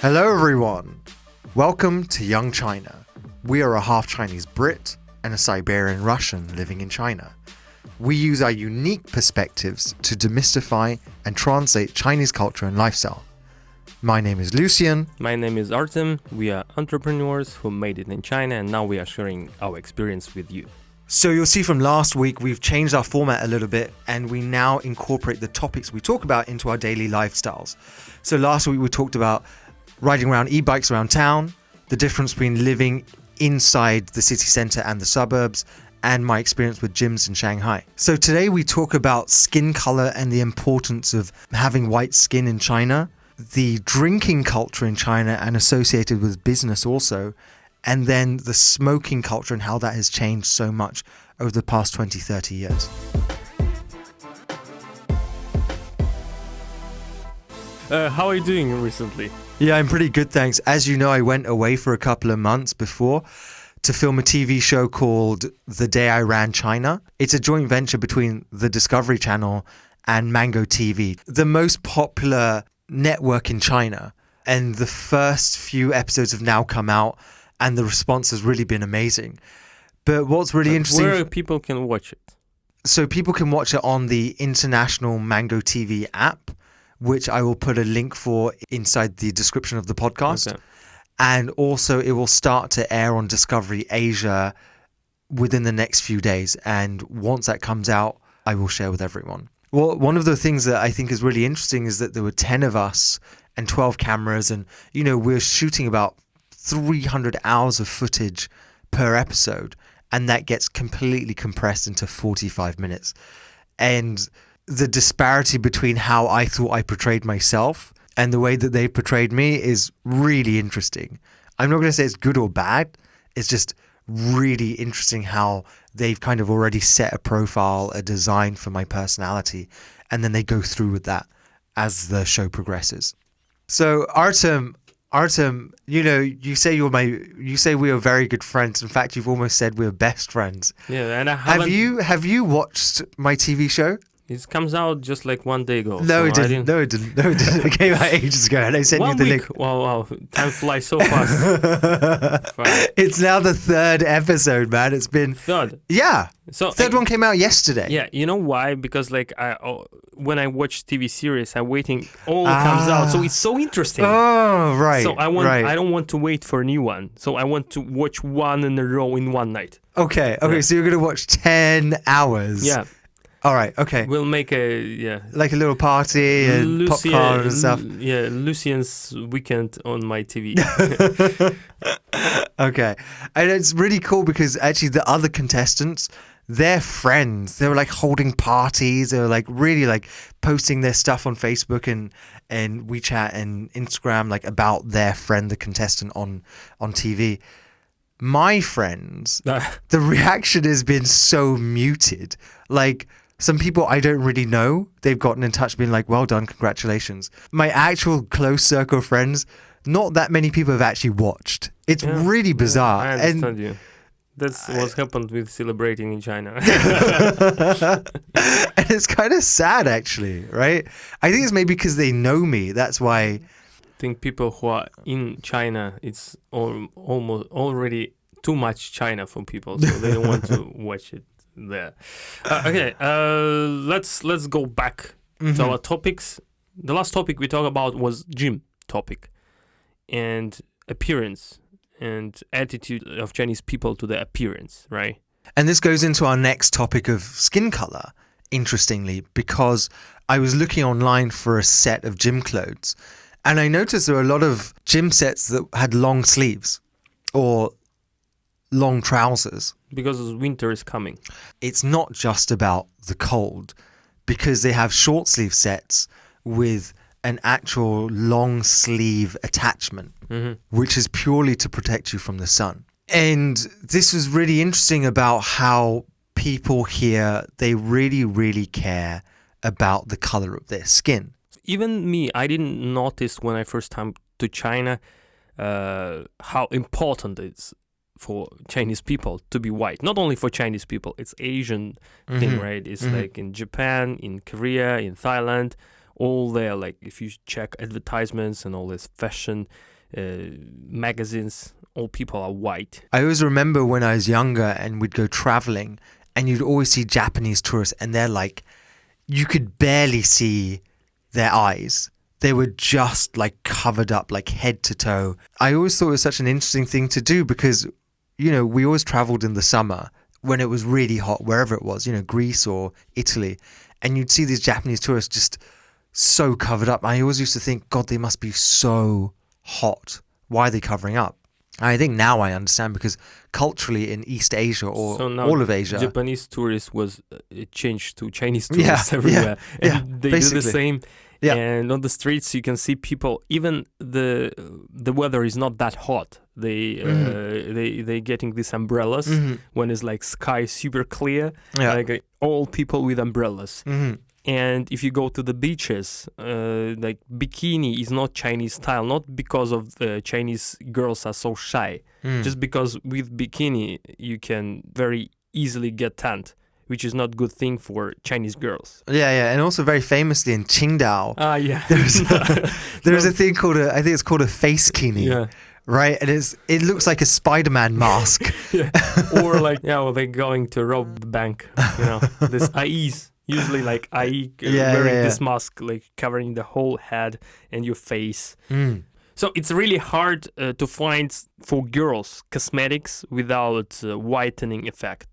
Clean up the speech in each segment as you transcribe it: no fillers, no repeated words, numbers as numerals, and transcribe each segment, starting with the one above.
Hello everyone, welcome to Young China. We are a half Chinese Brit and a Siberian Russian living in China. We use our unique perspectives to demystify and translate Chinese culture and lifestyle. My name is Lucien. My name is Artem. We are entrepreneurs who made it in China, and now we are sharing our experience with you. So you'll see from last week we've changed our format a little bit and we now incorporate the topics we talk about into our daily lifestyles. So last week we talked about riding around e-bikes around town, the difference between living inside the city centre and the suburbs, and my experience with gyms in Shanghai. So today we talk about skin colour and the importance of having white skin in China, the drinking culture in China and associated with business also, and then the smoking culture and how that has changed so much over the past 20, 30 years. How are you doing recently? Yeah, I'm pretty good, thanks. As you know, I went away for a couple of months before to film a TV show called The Day I Ran China. It's a joint venture between the Discovery Channel and Mango TV, the most popular network in China. And the first few episodes have now come out and the response has really been amazing. But what's really interesting... Where people can watch it? So people can watch it on the international Mango TV app, which I will put a link for inside the description of the podcast. Okay. And also it will start to air on Discovery Asia within the next few days. And once that comes out, I will share with everyone. Well, one of the things that I think is really interesting is that there were 10 of us and 12 cameras. And, you know, we're shooting about 300 hours of footage per episode. And that gets completely compressed into 45 minutes. And the disparity between how I thought I portrayed myself and the way that they portrayed me is really interesting. I'm not going to say it's good or bad. It's just really interesting how they've kind of already set a profile, a design for my personality, and then they go through with that as the show progresses. So Artem, you know, you say we are very good friends. In fact, you've almost said we're best friends. Yeah, and have you watched my TV show? It comes out just like 1 day ago. No, it didn't. No, it didn't. It came out ages ago, and I sent you the link. Wow, time flies so fast. It's now the third episode, man. It's been third. Yeah. So third one came out yesterday. Yeah, you know why? Because like when I watch TV series, I'm waiting. Comes out, so it's so interesting. Oh, right. So I don't want to wait for a new one. So I want to watch one in a row in one night. Okay. Yeah. So you're gonna watch 10 hours. Yeah. All right, okay. We'll make a like a little party and popcorn and stuff. Yeah, Lucien's weekend on my TV. Okay. And it's really cool because actually the other contestants, they're friends. They were like holding parties. They were like really like posting their stuff on Facebook and WeChat and Instagram like about their friend, the contestant on TV. My friends, the reaction has been so muted. Like some people I don't really know, they've gotten in touch being like, well done, congratulations. My actual close circle of friends, not that many people have actually watched. It's really bizarre. I understand you. That's what's happened with celebrating in China. And it's kind of sad actually, right? I think it's maybe because they know me. That's why. I think people who are in China, it's almost already too much China for people, so they don't want to watch it there. Let's go back to our topics. The last topic we talked about was gym topic and appearance and attitude of Chinese people to their appearance, right? And this goes into our next topic of skin color, interestingly, because I was looking online for a set of gym clothes and I noticed there were a lot of gym sets that had long sleeves or long trousers. Because winter is coming. It's not just about the cold, because they have short sleeve sets with an actual long sleeve attachment, which is purely to protect you from the sun. And this was really interesting about how people here, they really, really care about the color of their skin. Even me, I didn't notice when I first time to China how important it is for Chinese people to be white. Not only for Chinese people, it's Asian thing, right? It's like in Japan, in Korea, in Thailand, all their, like, if you check advertisements and all this fashion magazines, all people are white. I always remember when I was younger and we'd go traveling and you'd always see Japanese tourists and they're like, you could barely see their eyes. They were just like covered up like head to toe. I always thought it was such an interesting thing to do because, you know, we always traveled in the summer when it was really hot, wherever it was, you know, Greece or Italy. And you'd see these Japanese tourists just so covered up. I always used to think, God, they must be so hot. Why are they covering up? I think now I understand because culturally in East Asia or So now all of Asia, Japanese tourists was changed to Chinese tourists everywhere. And they basically. do the same. Yeah. And on the streets you can see people, even the weather is not that hot. They getting these umbrellas when it's like sky super clear. Yeah. Like all people with umbrellas. And if you go to the beaches, like bikini is not Chinese style, not because of Chinese girls are so shy, just because with bikini you can very easily get tanned, which is not good thing for Chinese girls. Yeah, and also very famously in Qingdao, Yeah. there's a thing called I think it's called a face kini. Yeah. Right, and it looks like a Spider-Man mask. Or like, well, they're going to rob the bank, you know, this IEs, usually like IE wearing this mask, like covering the whole head and your face. So it's really hard to find for girls cosmetics without whitening effect.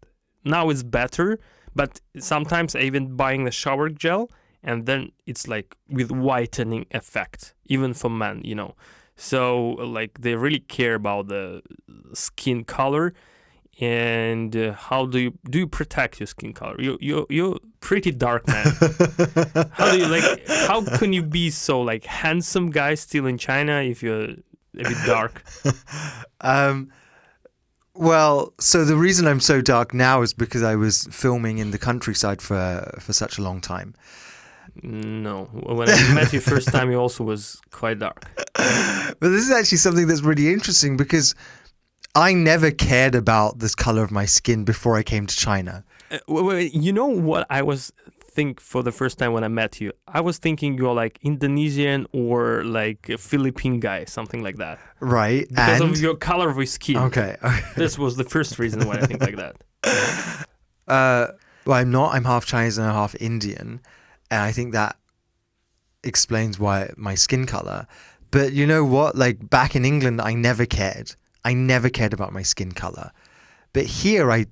Now it's better, but sometimes even buying the shower gel and then it's like with whitening effect, even for men, you know. So like they really care about the skin color. And how do you protect your skin color? You're pretty dark, man. How can you be so like handsome guy still in China if you're a bit dark? Well, so the reason I'm so dark now is because I was filming in the countryside for such a long time. No, when I met you first time, you also was quite dark. But this is actually something that's really interesting because I never cared about this color of my skin before I came to China. You know what I was think for the first time when I met you? I was thinking you're like Indonesian or like a Philippine guy, something like that. Right. Because of your color of your skin. Okay. This was the first reason why I think like that. Well, I'm not. I'm half Chinese and I'm half Indian. And I think that explains why my skin color. But you know what? Like back in England, I never cared. I never cared about my skin color. But here, I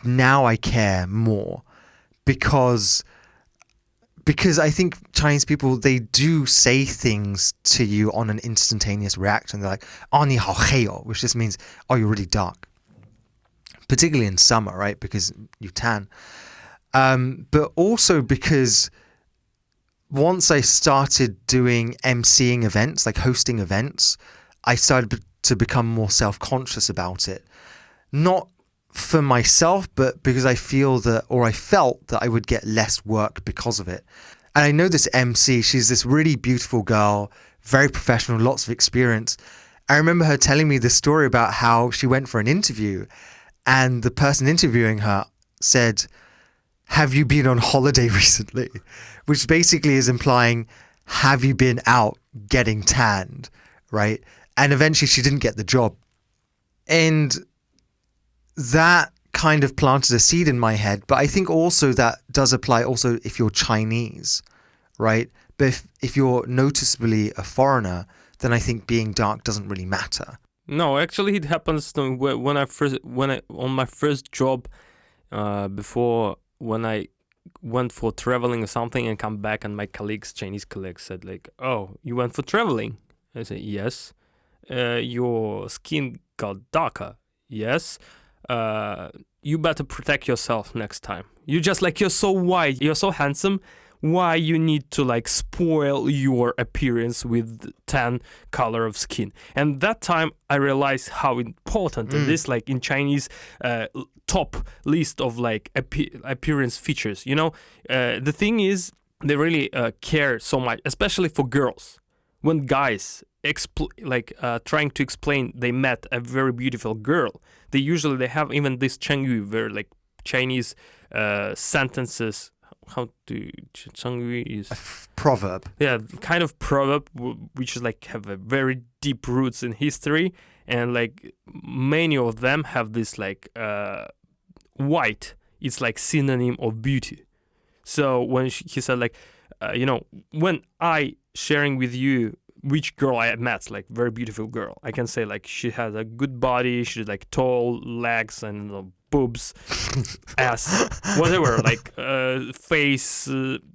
now I care more because I think Chinese people, they do say things to you on an instantaneous reaction. They're like, "Oh, 你好黑哦," which just means, "Oh, you're really dark." Particularly in summer, right? Because you tan. But also because once I started doing emceeing events, like hosting events, I started to become more self-conscious about it. Not for myself, but because I felt that I would get less work because of it. And I know this MC, she's this really beautiful girl, very professional, lots of experience. I remember her telling me this story about how she went for an interview and the person interviewing her said, "Have you been on holiday recently?" Which basically is implying, have you been out getting tanned, right? And eventually she didn't get the job. And that kind of planted a seed in my head. But I think also that does apply also if you're Chinese, right? But if you're noticeably a foreigner, then I think being dark doesn't really matter. No, actually it happens to when I on my first job before, when I went for traveling or something and come back and my Chinese colleagues said like, "Oh, you went for traveling?" I said, "Yes." Your skin got darker. Yes. You better protect yourself next time. You're so white, you're so handsome. Why you need to like spoil your appearance with tan color of skin? And that time I realized how important it is, like in Chinese top list of like appearance features. You know, the thing is they really care so much, especially for girls. When guys trying to explain they met a very beautiful girl, they have even this Chengyu, where like Chinese sentences. how to 成语 is proverb. Yeah, kind of proverb which is like have a very deep roots in history, and like many of them have this like white. It's like synonym of beauty. So when he said like, when I sharing with you which girl I met, like very beautiful girl, I can say like she has a good body, she's like tall, legs and boobs, ass, whatever, like face.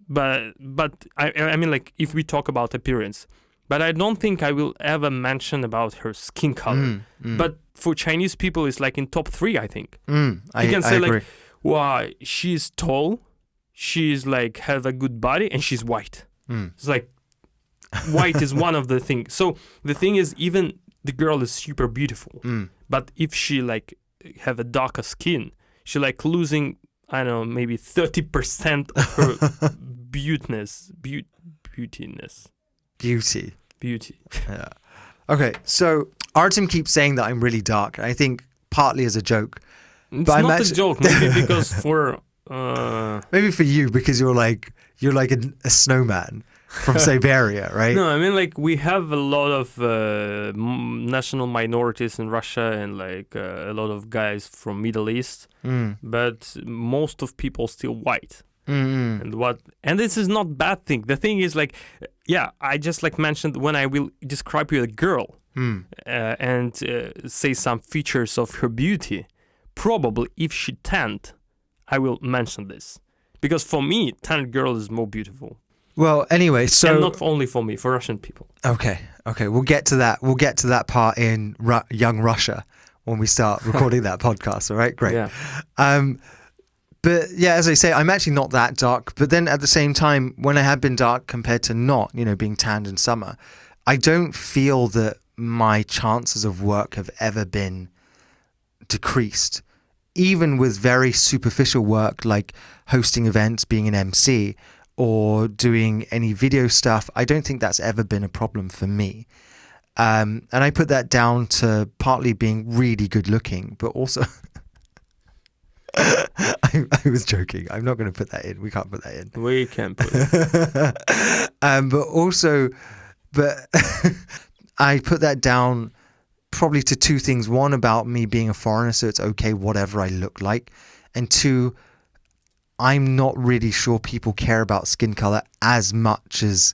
But I mean like if we talk about appearance, but I don't think I will ever mention about her skin color. But for Chinese people, it's like in top 3, I think. I can say agree. like, wow, she's tall, she's like has a good body, and she's white. It's like white is one of the things. So the thing is, even the girl is super beautiful, but if she like have a darker skin, she like losing, I don't know, maybe 30% of her beautiness. Beauty. Yeah. Okay, so Artem keeps saying that I'm really dark. I think partly as a joke. It's not a joke, maybe because for maybe for you because you're like a snowman from Siberia, right? No, I mean like we have a lot of national minorities in Russia, and like a lot of guys from Middle East, but most of people still white. And this is not bad thing. The thing is like, yeah, I just like mentioned when I will describe you a girl and say some features of her beauty, probably if she tanned, I will mention this, because for me tanned girl is more beautiful. Well, anyway, so and not only for me, for Russian people. Okay, we'll get to that. We'll get to that part in Young Russia when we start recording that podcast. All right, great. Yeah. But yeah, as I say, I'm actually not that dark. But then at the same time, when I have been dark compared to not, being tanned in summer, I don't feel that my chances of work have ever been decreased. Even with very superficial work like hosting events, being an MC, or doing any video stuff, I don't think that's ever been a problem for me. And I put that down to partly being really good looking, but also... I was joking. I'm not going to put that in. We can't put that in. We can put it. But I put that down probably to 2 things. One, about me being a foreigner, so it's okay whatever I look like. And 2, I'm not really sure people care about skin color as much as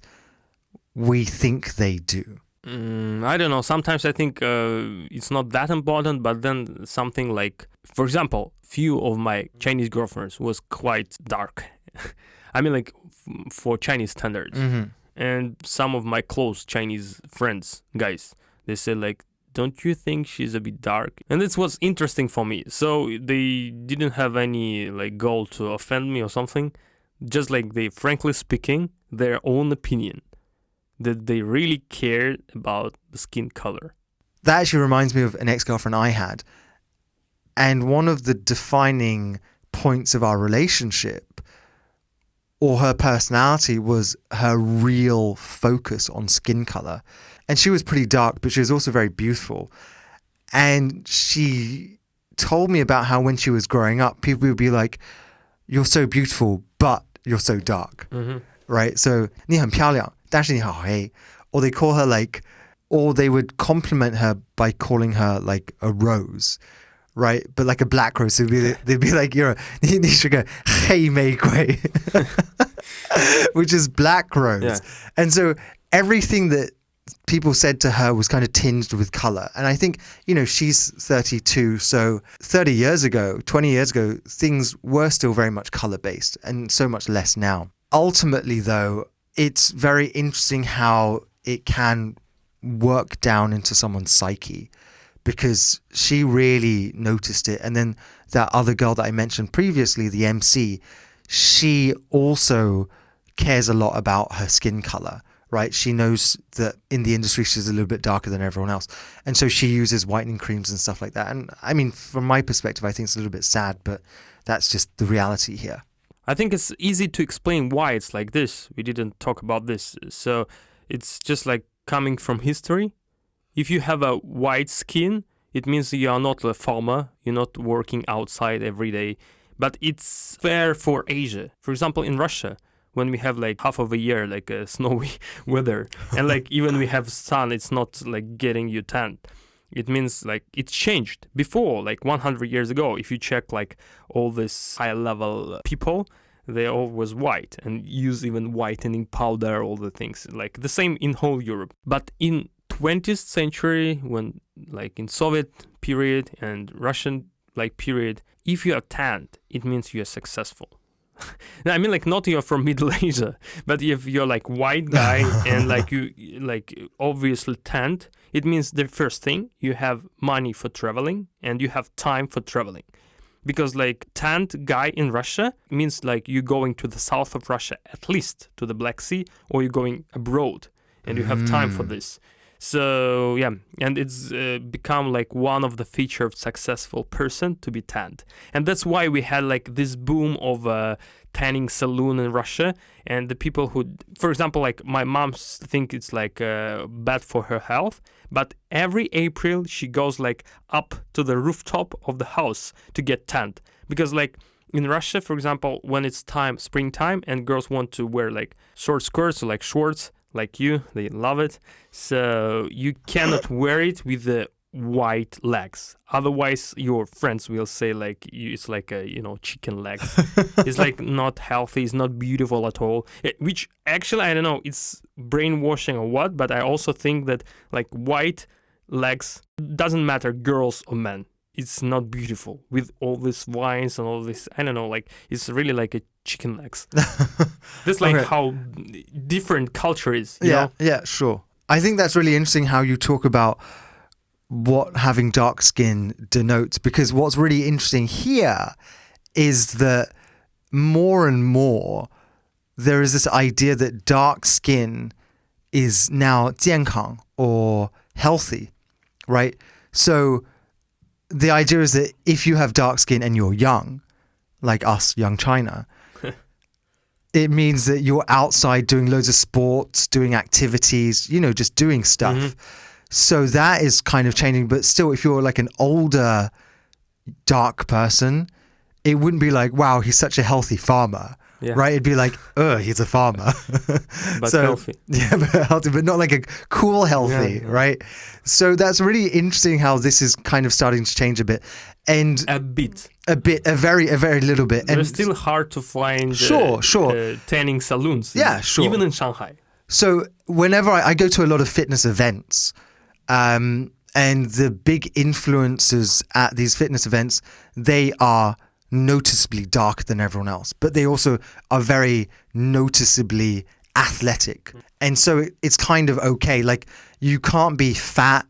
we think they do. I don't know. Sometimes I think it's not that important, but then something like, for example, few of my Chinese girlfriends was quite dark. I mean, like for Chinese standards. And some of my close Chinese friends, guys, they said like, don't you think she's a bit dark? And this was interesting for me. So they didn't have any like goal to offend me or something. Just like they, frankly speaking, their own opinion, that they really cared about the skin color. That actually reminds me of an ex-girlfriend I had. And one of the defining points of our relationship, or her personality, was her real focus on skin color. And she was pretty dark, but she was also very beautiful. And she told me about how when she was growing up, people would be like, you're so beautiful, but you're so dark. Right? So, 你很漂亮, 但是你好黑. Or they call her like, or they would compliment her by calling her like a rose. Right? But like a black rose. So they'd be like,你是个黑玫瑰. Which is black rose. Yeah. And so everything that people said to her was kind of tinged with color. And I think, she's 32. So 30 years ago, 20 years ago, things were still very much color based, and so much less now. Ultimately, though, it's very interesting how it can work down into someone's psyche, because she really noticed it. And then that other girl that I mentioned previously, the MC, she also cares a lot about her skin color, right? She knows that in the industry she's a little bit darker than everyone else. And so she uses whitening creams and stuff like that. And I mean, from my perspective, I think it's a little bit sad, but that's just the reality here. I think it's easy to explain why it's like this. We didn't talk about this. So it's just like coming from history. If you have a white skin, it means you are not a farmer. You're not working outside every day. but it's fair for Asia. For example, in Russia, when we have like half of a year like a snowy weather, and like even we have sun, it's not like getting you tan. It means like it's changed. Before, like 100 years ago, if you check like all this high level people, they all was white and use even whitening powder, all the things, like the same in whole Europe. But in 20th century, when like in Soviet period and Russian like period, if you are tanned, it means you are successful. I mean, like not you're from Middle Asia, but if you're like white guy and like you like obviously tanned, it means the first thing, you have money for traveling and you have time for traveling. Because like tanned guy in Russia means like you're going to the south of Russia, at least to the Black Sea, or you're going abroad and you have time for this. So yeah, and it's become like one of the feature of successful person to be tanned, and that's why we had like this boom of tanning saloon in Russia, and the people who, for example, like my mom think it's like bad for her health, but every April she goes like up to the rooftop of the house to get tanned, because like in Russia, for example, when it's time springtime and girls want to wear like short skirts or like shorts. Like you, they love it. So you cannot wear it with the white legs. Otherwise, your friends will say like it's like a chicken legs. It's like not healthy. It's not beautiful at all. Which actually I don't know. It's brainwashing or what. But I also think that like white legs doesn't matter, girls or men. It's not beautiful with all these vines and all this. I don't know. Like it's really like a chicken legs. That's like how different culture is. You know? Yeah, sure. I think that's really interesting how you talk about what having dark skin denotes, because what's really interesting here is that more and more there is this idea that dark skin is now 健康 or healthy, right? So the idea is that if you have dark skin and you're young, like us, young China, it means that you're outside doing loads of sports, doing activities, just doing stuff. Mm-hmm. So that is kind of changing. But still, if you're like an older, dark person, it wouldn't be like, wow, he's such a healthy farmer. Yeah. Right? It'd be like, he's a farmer. But healthy. Yeah, but healthy, but not like a cool healthy, right? So that's really interesting how this is kind of starting to change a bit. And a bit, a very little bit. And it's still hard to find tanning saloons. Yeah, sure. Even in Shanghai. So whenever I go to a lot of fitness events, and the big influencers at these fitness events, they are noticeably darker than everyone else, but they also are very noticeably athletic. And so it's kind of okay. Like you can't be fat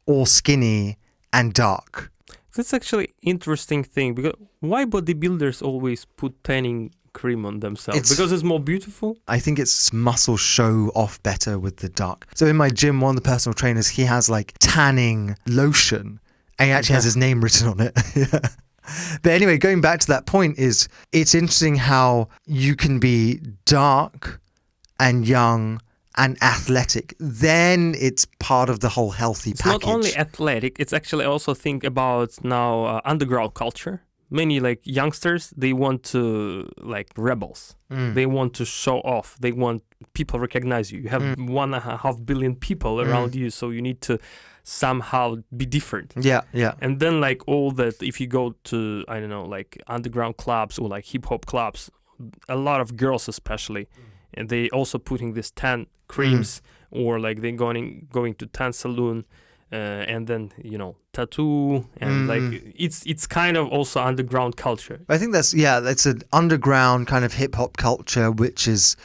or skinny and dark. That's actually interesting thing, because why bodybuilders always put tanning cream on themselves? Because it's more beautiful? I think it's muscles show off better with the dark. So in my gym, one of the personal trainers, he has like tanning lotion, and he actually has his name written on it. But anyway, going back to that point, it's interesting how you can be dark and young and athletic. Then it's part of the whole healthy package. It's not only athletic, it's actually also think about now underground culture. Many like youngsters, they want to like rebels. They want to show off. They want people recognize you. You have 1.5 billion people around you, so you need to somehow be different. Yeah. And then like all that, if you go to, I don't know, like underground clubs or like hip hop clubs, a lot of girls especially, and they also putting this tan creams or like they going to tan saloon, and then tattoo and like it's kind of also underground culture. I think that's an underground kind of hip hop culture, which is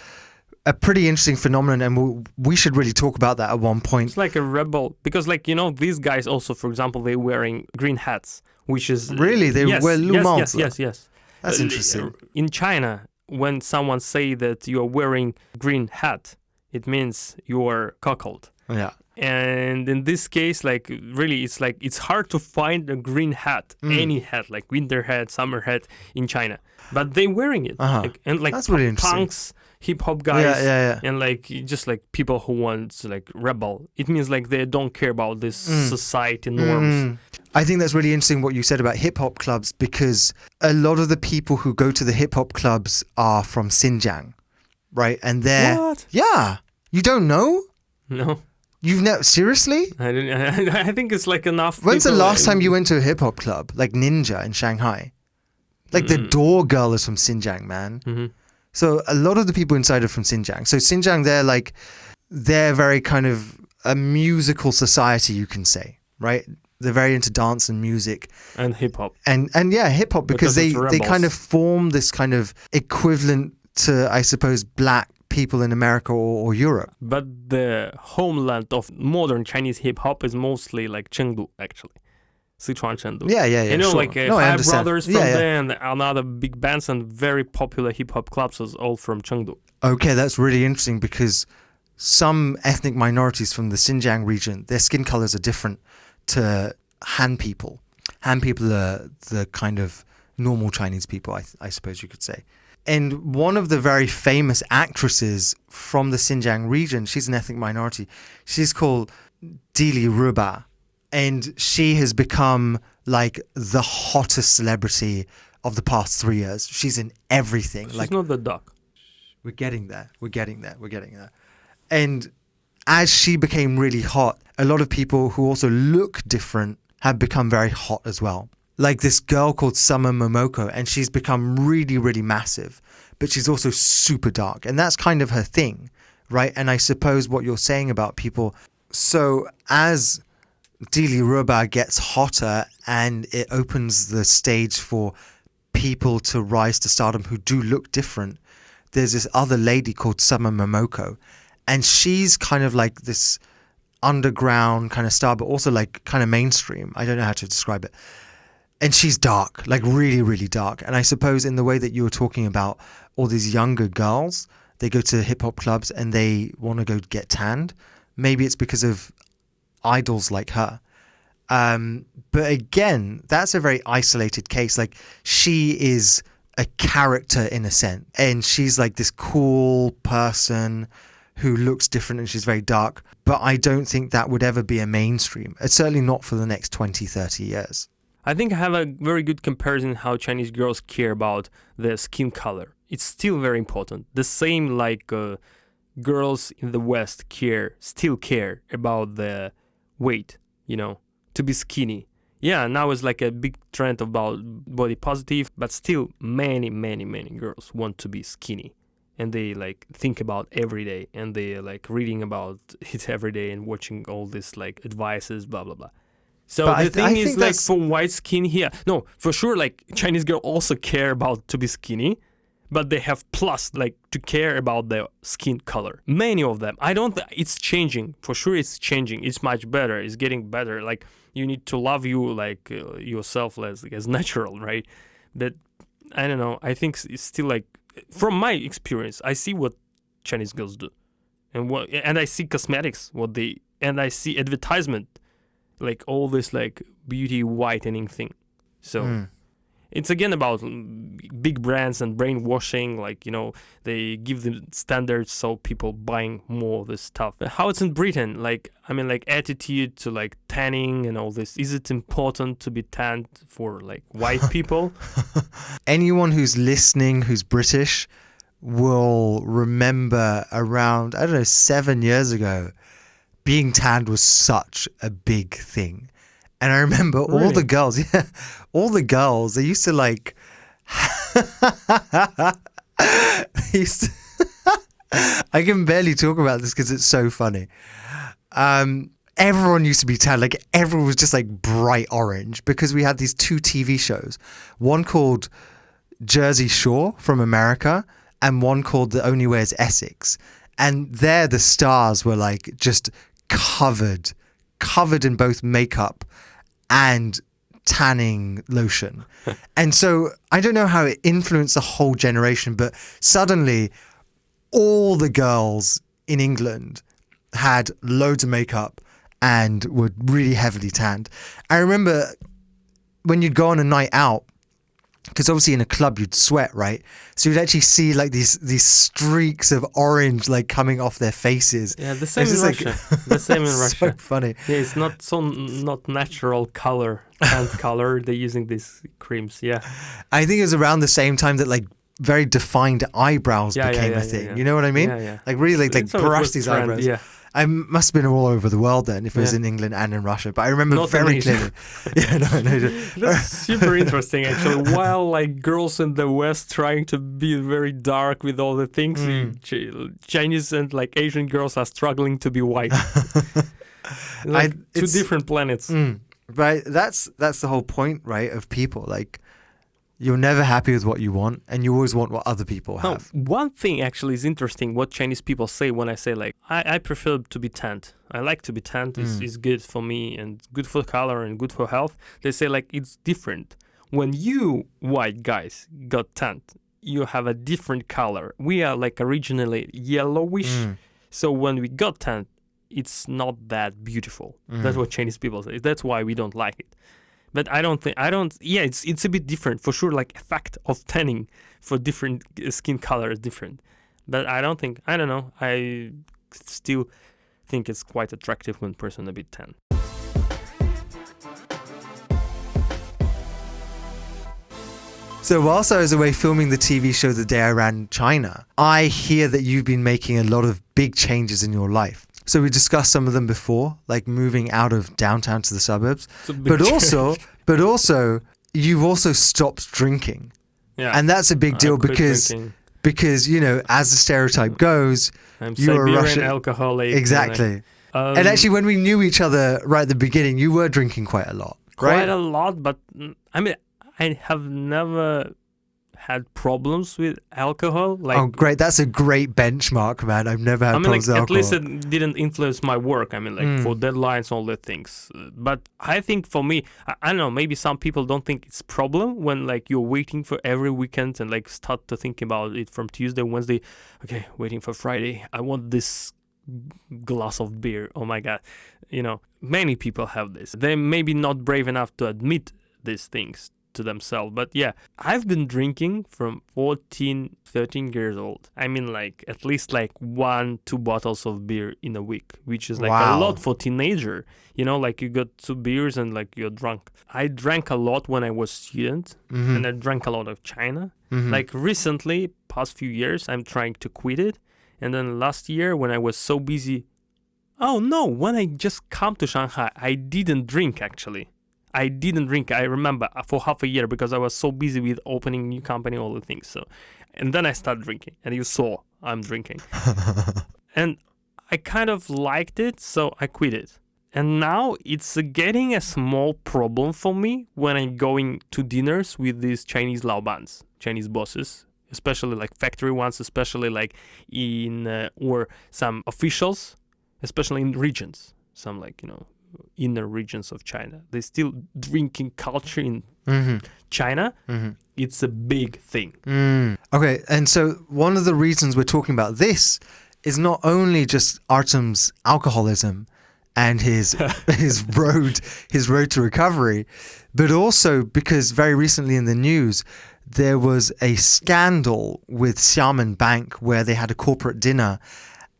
a pretty interesting phenomenon, and we should really talk about that at one point. It's like a rebel, because like these guys also, for example, they wearing green hats, which is really they wear lumans. Yes. That's interesting. In China, when someone say that you are wearing green hat, it means you are cuckold. Yeah. And in this case, like really, it's hard to find a green hat, any hat, like winter hat, summer hat in China, but they wearing it. And like that's really punks, hip hop guys, yeah. and like just like people who want to like rebel. It means like they don't care about this society norms. I think that's really interesting what you said about hip hop clubs, because a lot of the people who go to the hip hop clubs are from Xinjiang, right? And they're What? Yeah, you don't know? No, You've never seriously? I didn't. I think it's like enough. When's the people, last time you went to a hip hop club like Ninja in Shanghai? Like the door girl is from Xinjiang, man. Mm-hmm. So a lot of the people inside are from Xinjiang. So Xinjiang, they're very kind of a musical society, you can say, right? They're very into dance and music and hip hop. and yeah, hip hop, because they kind of form this kind of equivalent to, I suppose, black people in America or Europe. But the homeland of modern Chinese hip hop is mostly like Chengdu, actually. Sichuan, Chengdu. Yeah. You know, sure. like I Five understand. Brothers from there, and another big bands and very popular hip hop clubs is all from Chengdu. Okay, that's really interesting, because some ethnic minorities from the Xinjiang region, their skin colors are different to Han people. Han people are the kind of normal Chinese people, I suppose you could say. And one of the very famous actresses from the Xinjiang region, she's an ethnic minority. She's called Dili Ruba. And she has become like the hottest celebrity of the past 3 years. She's in everything. She's not the duck. We're getting there. And as she became really hot, a lot of people who also look different have become very hot as well. Like this girl called Summer Momoko, and she's become really, really massive, but she's also super dark. And that's kind of her thing, right? And I suppose what you're saying about people. So as Dili Ruba gets hotter and it opens the stage for people to rise to stardom who do look different, there's this other lady called Summer Momoko, and she's kind of like this underground kind of star, but also like kind of mainstream. I don't know how to describe it. And she's dark, like really, really dark. And I suppose in the way that you were talking about all these younger girls, they go to hip hop clubs and they want to go get tanned. Maybe it's because of idols like her. But again, that's a very isolated case. Like, she is a character in a sense, and she's like this cool person who looks different, and she's very dark. But I don't think that would ever be a mainstream. It's certainly not for the next 20, 30 years. I think I have a very good comparison how Chinese girls care about their skin color. It's still very important. The same like girls in the West still care about the weight, you know, to be skinny. Yeah, now it's like a big trend about body positive, but still many, many, many girls want to be skinny. And they like think about every day, and they like reading about it every day and watching all this like advices, blah, blah, blah. So but the thing is like for white skin here, no, for sure, like Chinese girls also care about to be skinny, but they have plus like to care about their skin color. Many of them. It's changing. For sure it's changing. It's much better. It's getting better. Like you need to love you like yourself as natural, right? But I don't know. I think it's still like, from my experience, I see what Chinese girls do. And I see cosmetics, and I see advertisement, like all this like beauty whitening thing. So it's again about big brands and brainwashing, like, you know, they give the standards so people buying more of this stuff. How it's in Britain, like, I mean, like attitude to like tanning and all this. Is it important to be tanned for like white people? Anyone who's listening who's British will remember around, I don't know, 7 years ago, being tanned was such a big thing. And I remember all the girls, they used to like, I can barely talk about this because it's so funny. Everyone used to be tanned, like everyone was just like bright orange, because we had these 2 TV shows, one called Jersey Shore from America and one called The Only Way is Essex. And there the stars were like just covered in both makeup and tanning lotion. And so I don't know how it influenced the whole generation, but suddenly all the girls in England had loads of makeup and were really heavily tanned. I remember when you'd go on a night out because obviously in a club you'd sweat, right? So you'd actually see like these streaks of orange like coming off their faces. Yeah, the same in Russia. The same in Russia. So funny. Yeah, it's not natural color, tan color. They're using these creams. Yeah. I think it was around the same time that like very defined eyebrows became a thing. Yeah. You know what I mean? Yeah. Like really like brush these trend, eyebrows. Yeah. I must have been all over the world then, if it was in England and in Russia. But I remember very clearly. Yeah, no. That's super interesting, actually. While like girls in the West trying to be very dark with all the things, Chinese and like Asian girls are struggling to be white. Like two different planets. But that's the whole point, right? Of people like. You're never happy with what you want, and you always want what other people have. One thing actually is interesting, what Chinese people say when I say, like, I prefer to be tanned. I like to be tanned. It's good for me and good for color and good for health. They say, like, it's different. When you white guys got tanned, you have a different color. We are, like, originally yellowish. So when we got tanned, it's not that beautiful. That's what Chinese people say. That's why we don't like it. But it's a bit different for sure. Like effect of tanning for different skin color is different. But I don't know. I still think it's quite attractive when person a bit tan. So whilst I was away filming the TV show The Day I Ran China, I hear that you've been making a lot of big changes in your life. So we discussed some of them before, like moving out of downtown to the suburbs. But also, you've also stopped drinking. Yeah. And that's a big deal because, you know, as the stereotype goes, I'm you're a Russian alcoholic. Exactly. And actually, when we knew each other right at the beginning, you were drinking quite a lot, right? Quite a lot, but I mean, I have never had problems with alcohol. Like, oh, great. That's a great benchmark, man. I've never had problems with alcohol. At least it didn't influence my work. I mean, like for deadlines, all the things. But I think for me, I don't know, maybe some people don't think it's a problem when like you're waiting for every weekend and like start to think about it from Tuesday, Wednesday. Okay, waiting for Friday. I want this glass of beer. Oh my God. You know, many people have this. They're maybe not brave enough to admit these things to themselves. But yeah, I've been drinking from 13 years old. I mean, like at least like 1-2 bottles of beer in a week, which is like a lot for teenager. You know, like you got 2 beers and like you're drunk. I drank a lot when I was student and I drank a lot of China. Like recently, past few years, I'm trying to quit it. And then last year when I was so busy, when I just come to Shanghai, I didn't drink actually. I didn't drink, I remember, for half a year because I was so busy with opening new company, all the things. So, and then I started drinking, and you saw I'm drinking. And I kind of liked it, so I quit it. And now it's getting a small problem for me when I'm going to dinners with these Chinese laobans, Chinese bosses, especially like factory ones, especially like in, or some officials, especially in regions, some like, you know, inner regions of China. They still drinking culture in China. It's a big thing. Okay, and so one of the reasons we're talking about this is not only just Artem's alcoholism and his road to recovery, but also because very recently in the news there was a scandal with Xiamen Bank where they had a corporate dinner.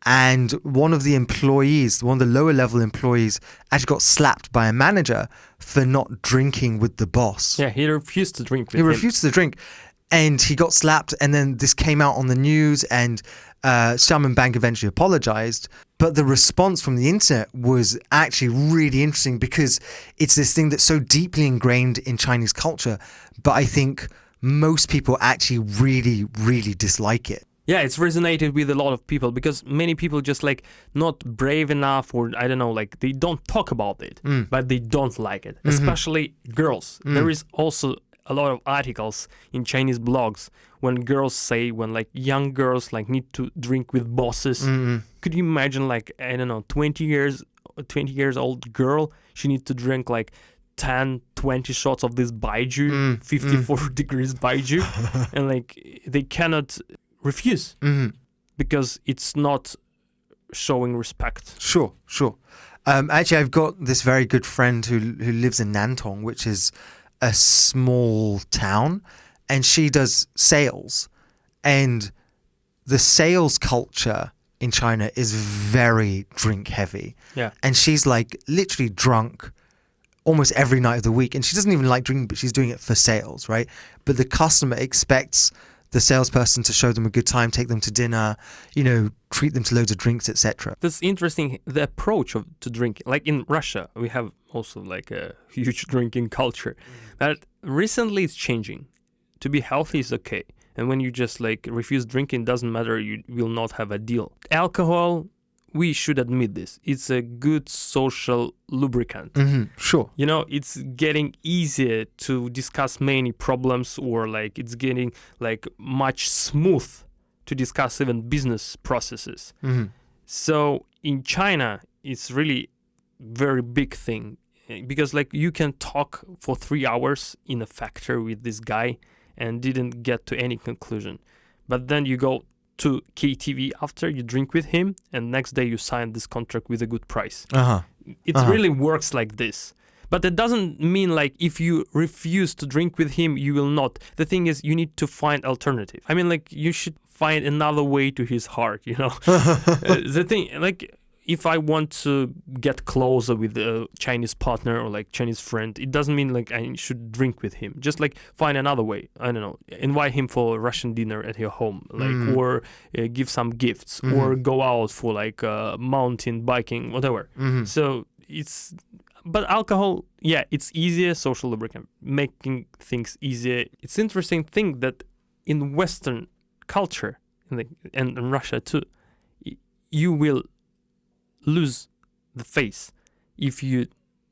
And one of the lower level employees, actually got slapped by a manager for not drinking with the boss. Yeah, he refused to drink with him. He refused to drink. And he got slapped. And then this came out on the news and Xiamen Bank eventually apologized. But the response from the internet was actually really interesting because it's this thing that's so deeply ingrained in Chinese culture. But I think most people actually really, really dislike it. Yeah, it's resonated with a lot of people because many people just like not brave enough or I don't know, like they don't talk about it, but they don't like it, especially girls. There is also a lot of articles in Chinese blogs when girls say when like young girls like need to drink with bosses. Could you imagine like, I don't know, 20 years old girl, she needs to drink like 10, 20 shots of this baijiu, 54 degrees baijiu, and like they cannot refuse because it's not showing respect. Sure. Actually, I've got this very good friend who lives in Nantong, which is a small town, and she does sales, and the sales culture in China is very drink heavy. Yeah. And she's like literally drunk almost every night of the week, and she doesn't even like drinking, but she's doing it for sales, right? But the customer expects the salesperson to show them a good time, take them to dinner, treat them to loads of drinks, etc. That's interesting, the approach to drinking. Like in Russia, we have also like a huge drinking culture. But recently it's changing. To be healthy is okay. And when you just like refuse drinking, doesn't matter, you will not have a deal. Alcohol, we should admit this. It's a good social lubricant. Sure. It's getting easier to discuss many problems, or like it's getting like much smooth to discuss even business processes. So in China, it's really very big thing, because like you can talk for 3 hours in a factory with this guy and didn't get to any conclusion. But then you go to KTV after, you drink with him, and next day you sign this contract with a good price. It really works like this. But it doesn't mean like if you refuse to drink with him, you will not. The thing is, you need to find alternative. I mean, like you should find another way to his heart, The thing, like if I want to get closer with a Chinese partner or like Chinese friend, it doesn't mean like I should drink with him. Just like find another way. I don't know, invite him for a Russian dinner at your home, like or give some gifts, or go out for like mountain biking, whatever. So but alcohol, it's easier social lubricant, making things easier. It's interesting thing that in Western culture and in Russia too, you will lose the face if you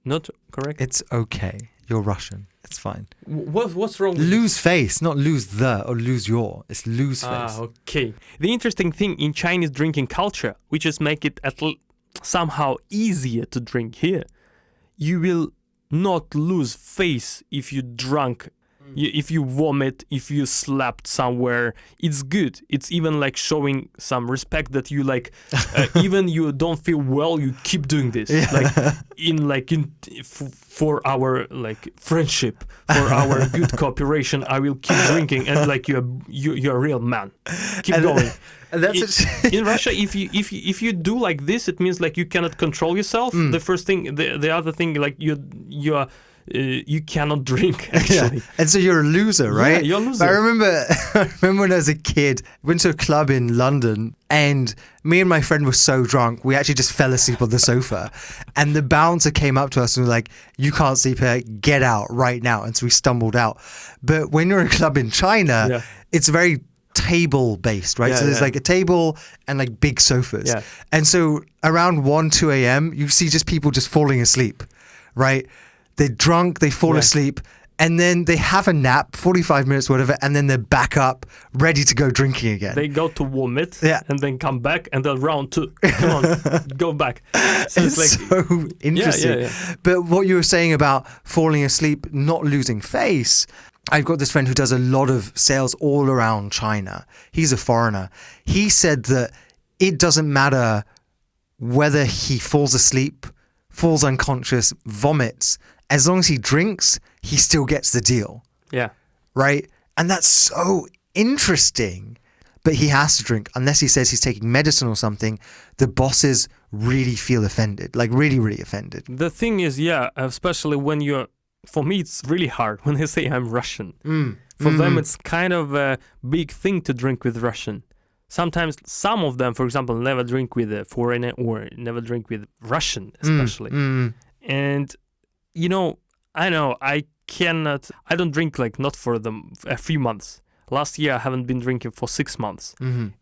not correct. It's okay. You're Russian. It's fine. What's wrong? Lose face, not lose the or lose your. It's lose face. Okay. The interesting thing in Chinese drinking culture, which is make it somehow easier to drink here, you will not lose face if you drunk. If you vomit, if you slept somewhere, it's good. It's even like showing some respect that you like, even you don't feel well, you keep doing this. For our like friendship, for our good cooperation, I will keep drinking, and like you're a real man. Keep going. In Russia, if you do like this, it means like you cannot control yourself. The first thing, the other thing, like you cannot drink actually, and so you're a loser, right? Yeah, you're a loser. But I remember when I was a kid, went to a club in London, and me and my friend were so drunk we actually just fell asleep on the sofa, and the bouncer came up to us and was like, "You can't sleep here, get out right now." And so we stumbled out. But when you're in a club in China, it's very table based, right? So there's like a table and like big sofas, and so around 1-2 a.m. you see just people just falling asleep, right? They're drunk, they fall asleep, and then they have a nap, 45 minutes, whatever, and then they're back up, ready to go drinking again. They go to vomit, and then come back, and then round 2. Come on, go back. So it's like, so interesting. But what you were saying about falling asleep, not losing face, I've got this friend who does a lot of sales all around China. He's a foreigner. He said that it doesn't matter whether he falls asleep, falls unconscious, vomits, as long as he drinks, he still gets the deal. Yeah. Right? And that's so interesting. But he has to drink. Unless he says he's taking medicine or something, the bosses really feel offended. Like really, really offended. The thing is, especially when for me, it's really hard when they say I'm Russian. For them, it's kind of a big thing to drink with Russian. Sometimes some of them, for example, never drink with a foreigner or never drink with Russian, especially. And, I know I don't drink like not for a few months. Last year, I haven't been drinking for 6 months.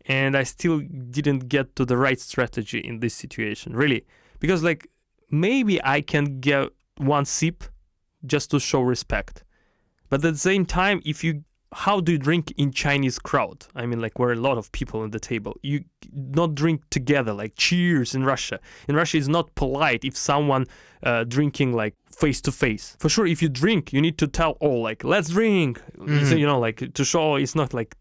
And I still didn't get to the right strategy in this situation, really. Because like maybe I can get one sip just to show respect. But at the same time, how do you drink in Chinese crowd? I mean, like where a lot of people at the table. You not drink together, like cheers in Russia. In Russia, it's not polite if someone drinking like face to face. For sure, if you drink, you need to tell all like, let's drink. So, like to show it's not like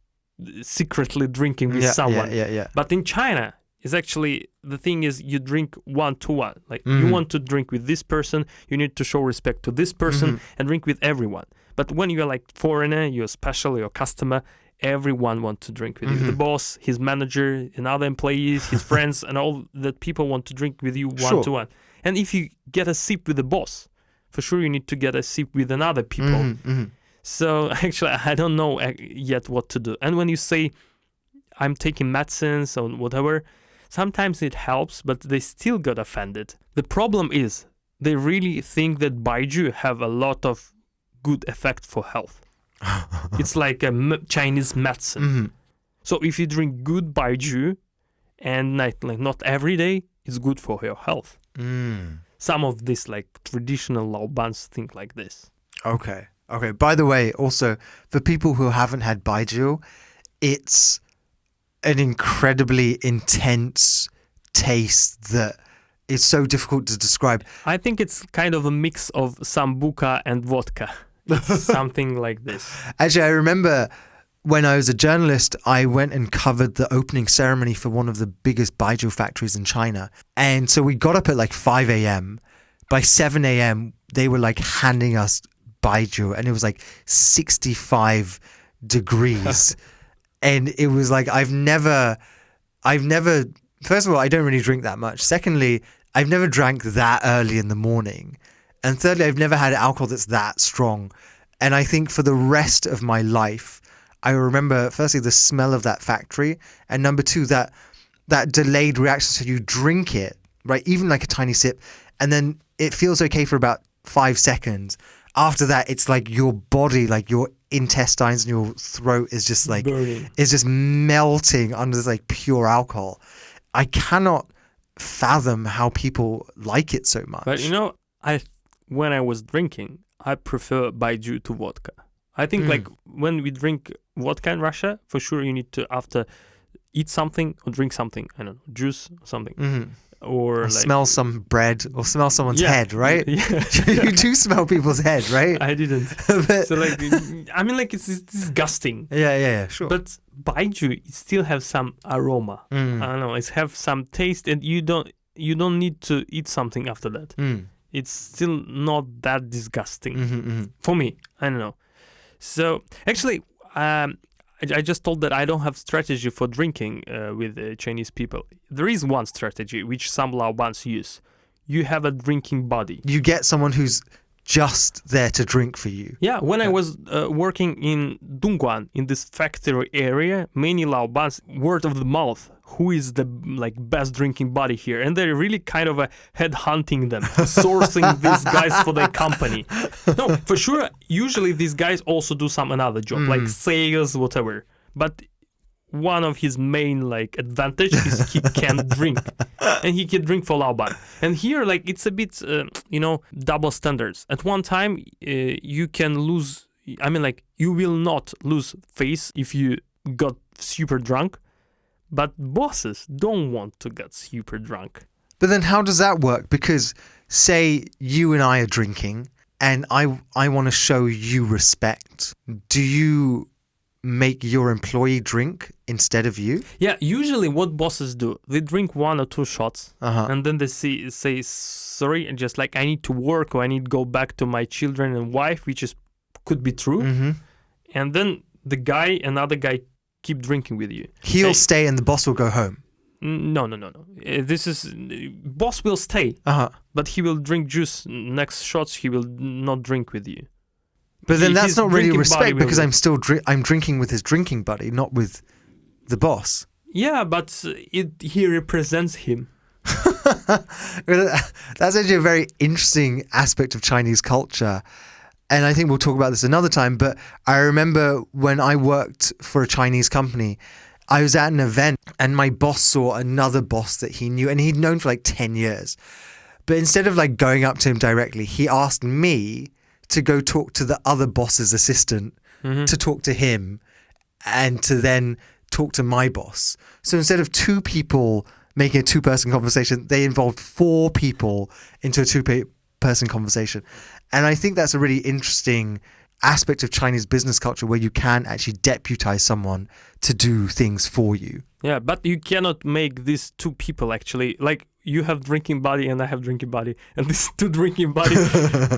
secretly drinking with someone. But in China, is actually, the thing is, you drink 1-to-1. Like, you want to drink with this person, you need to show respect to this person and drink with everyone. But when you're like foreigner, you're special, you're a customer, everyone wants to drink with you. The boss, his manager, and other employees, his friends, and all that people want to drink with you 1-to-1. And if you get a sip with the boss, for sure you need to get a sip with another people. So actually, I don't know yet what to do. And when you say, I'm taking medicines or whatever, sometimes it helps, but they still got offended. The problem is, they really think that baijiu have a lot of good effect for health. It's like a Chinese medicine. So if you drink good baijiu, and not every day, it's good for your health. Some of these like traditional laobans think like this. Okay. By the way, also for people who haven't had baijiu, it's an incredibly intense taste that is so difficult to describe. I think it's kind of a mix of sambuca and vodka. It's something like this. Actually, I remember when I was a journalist, I went and covered the opening ceremony for one of the biggest baijiu factories in China. And so we got up at like 5 a.m. By 7 a.m., they were like handing us baijiu, and it was like 65 degrees. And it was like, I've never, first of all, I don't really drink that much. Secondly, I've never drank that early in the morning. And thirdly, I've never had alcohol that's that strong. And I think for the rest of my life, I remember, firstly, the smell of that factory. And number two, that delayed reaction. So you drink it, right? Even like a tiny sip. And then it feels okay for about 5 seconds. After that, it's like your body, like your intestines and your throat is just like, burning. It's just melting under this like pure alcohol. I cannot fathom how people like it so much. But when I was drinking, I prefer baijiu to vodka. I think like when we drink vodka in Russia, for sure you need to after eat something or drink something, I don't know, juice or something. Or like, smell some bread or smell someone's head, right? Yeah. You do smell people's head, right? I didn't. So like, I mean, like, it's disgusting. Yeah, sure. But baijiu, it still have some aroma. I don't know, it have some taste, and you don't need to eat something after that. It's still not that disgusting for me. I don't know. So actually, I just told that I don't have strategy for drinking with Chinese people. There is one strategy which some laobans use. You have a drinking buddy. You get someone who's just there to drink for you. Yeah, when I was working in Dongguan, in this factory area, many laobans, word of the mouth, who is the like best drinking buddy here, and they're really kind of headhunting them, sourcing these guys for their company. No, for sure, usually these guys also do some another job, like sales, whatever. But one of his main like advantage is he can drink, and he can drink for laoban. And here, like, it's a bit, double standards. At one time, you can lose. I mean, like, you will not lose face if you got super drunk. But bosses don't want to get super drunk. But then how does that work? Because say you and I are drinking and I want to show you respect. Do you make your employee drink instead of you? Yeah, usually what bosses do, they drink 1 or 2 shots and then they say sorry, and just like, I need to work or I need to go back to my children and wife, which could be true. And then another guy keep drinking with you. He'll stay and the boss will go home. No. This is boss will stay, but he will drink juice. Next shots he will not drink with you. But then that's not really respect, because I'm drinking with his drinking buddy, not with the boss. Yeah, but he represents him. That's actually a very interesting aspect of Chinese culture. And I think we'll talk about this another time, but I remember when I worked for a Chinese company, I was at an event and my boss saw another boss that he knew and he'd known for like 10 years. But instead of like going up to him directly, he asked me to go talk to the other boss's assistant, to talk to him and to then talk to my boss. So instead of 2 people making a 2-person conversation, they involved 4 people into a 2-person conversation. And I think that's a really interesting aspect of Chinese business culture where you can actually deputize someone to do things for you. Yeah, but you cannot make these two people actually, like you have drinking buddy and I have drinking buddy, and these two drinking buddy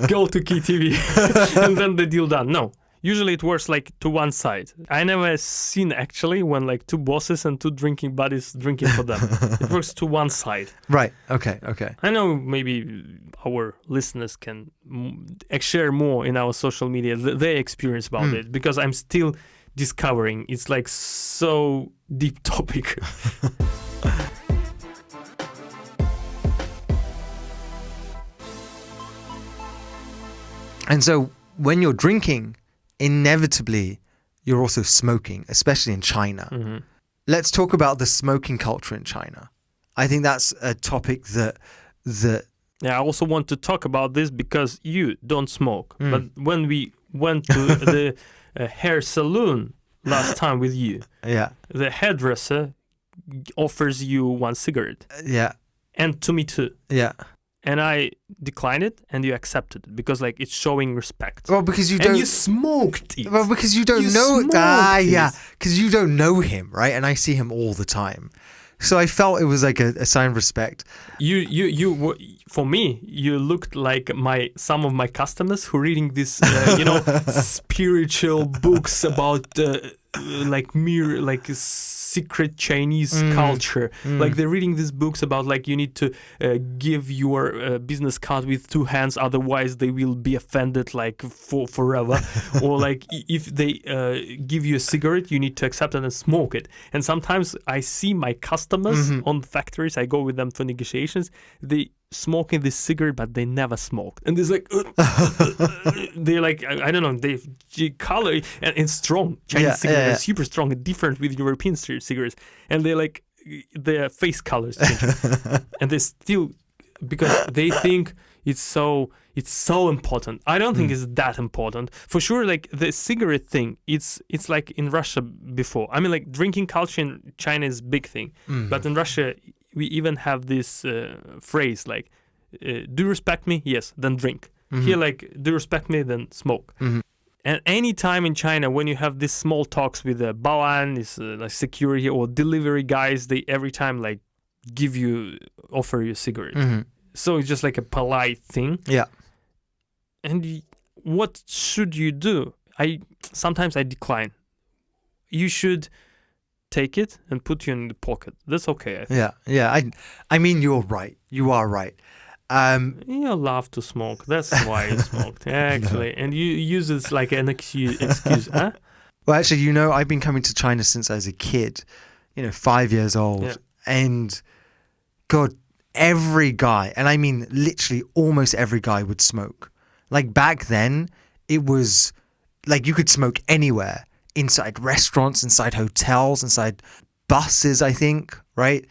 go to KTV and then the deal done. No. Usually it works like to one side. I never seen actually when like two bosses and two drinking buddies drinking for them. It works to one side. Right. Okay. I know maybe our listeners can share more in our social media their experience about it, because I'm still discovering. It's like so deep topic. And so when you're drinking, inevitably, you're also smoking, especially in China. Mm-hmm. Let's talk about the smoking culture in China. I think that's a topic that. Yeah, I also want to talk about this because you don't smoke. But when we went to the hair salon last time with you, the hairdresser offers you one cigarette. And to me too. And I declined it, and you accepted it because, like, it's showing respect. Well, because you don't. And you smoked it. Well, because you don't know. Because you don't know him, right? And I see him all the time, so I felt it was like a sign of respect. You. For me, you looked like some of my customers who are reading this, spiritual books about secret Chinese culture. Like they're reading these books about like you need to give your business card with two hands, otherwise they will be offended like for forever. Or like if they give you a cigarette, you need to accept it and smoke it. And sometimes I see my customers on factories, I go with them for negotiations, they smoking this cigarette but they never smoked, and it's like they're like, I don't know, they color and it's strong. Chinese cigarette is super strong and different with European cigarettes, and they're like their face colors change. And they still, because they think it's so important. I don't think it's that important. For sure, like the cigarette thing, it's like in Russia before. I mean, like drinking culture in China is a big thing, but in Russia we even have this phrase like, do you respect me? Yes, then drink. Here, like, do you respect me? Then smoke. And any time in China when you have these small talks with the baoan, is like security or delivery guys, they every time like offer you a cigarette. So it's just like a polite thing. Yeah. And what should you do? Sometimes I decline. You should take it and put you in the pocket. That's okay, I think. Yeah. I mean, you're right. You are right. You love to smoke. That's why you smoked, actually. And you use it like an excuse, huh? Well, actually, I've been coming to China since I was a kid, 5 years old. Yeah. And God, every guy, and I mean literally almost every guy would smoke. Like back then, it was like you could smoke anywhere. Inside restaurants, inside hotels, inside buses, I think, right?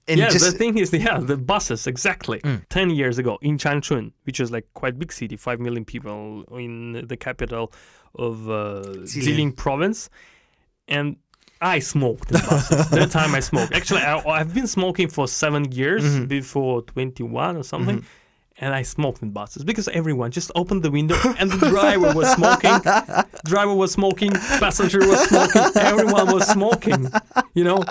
And the thing is, the buses, exactly. 10 years ago in Changchun, which is like quite big city, 5 million people in the capital of Jilin province. And I smoked in buses. That time I smoked. Actually, I've been smoking for 7 years, before 21 or something. And I smoked in buses because everyone just opened the window and the driver was smoking. Passenger was smoking. Everyone was smoking. No,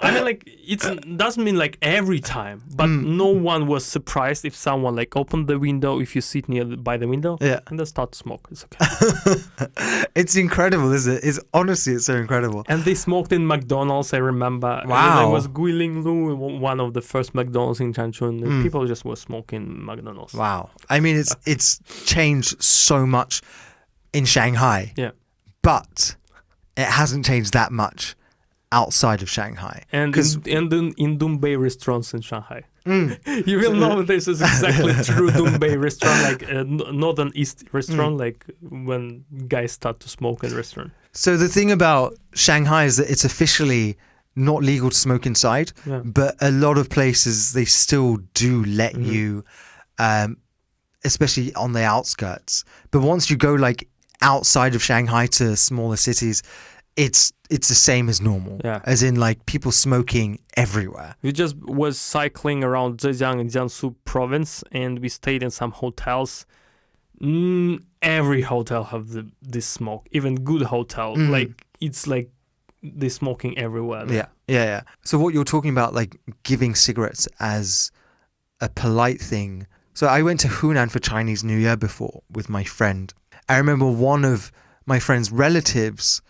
I mean, like, it doesn't mean like every time, but no one was surprised if someone like opened the window, if you sit by the window, and they start to smoke. It's okay. It's incredible, isn't it? It's so incredible. And they smoked in McDonald's, I remember. Wow. There was Guilin one of the first McDonald's in Changchun. People just were smoking McDonald's. Wow. I mean, it's changed so much in Shanghai. Yeah. But it hasn't changed that much outside of Shanghai. And in Dongbei restaurants in Shanghai. You will know this is exactly true Dongbei restaurant, like Northern East restaurant, like when guys start to smoke in restaurant. So the thing about Shanghai is that it's officially not legal to smoke inside, but a lot of places, they still do let you, especially on the outskirts. But once you go like outside of Shanghai to smaller cities, it's the same as normal. Yeah. As in like people smoking everywhere. We just was cycling around Zhejiang and Jiangsu province, and we stayed in some hotels Every hotel have this smoke, even good hotel. Like it's like they smoking everywhere. Yeah. So what you're talking about, like giving cigarettes as a polite thing. So I went to Hunan for Chinese New Year before with my friend. I remember one of my friend's relatives,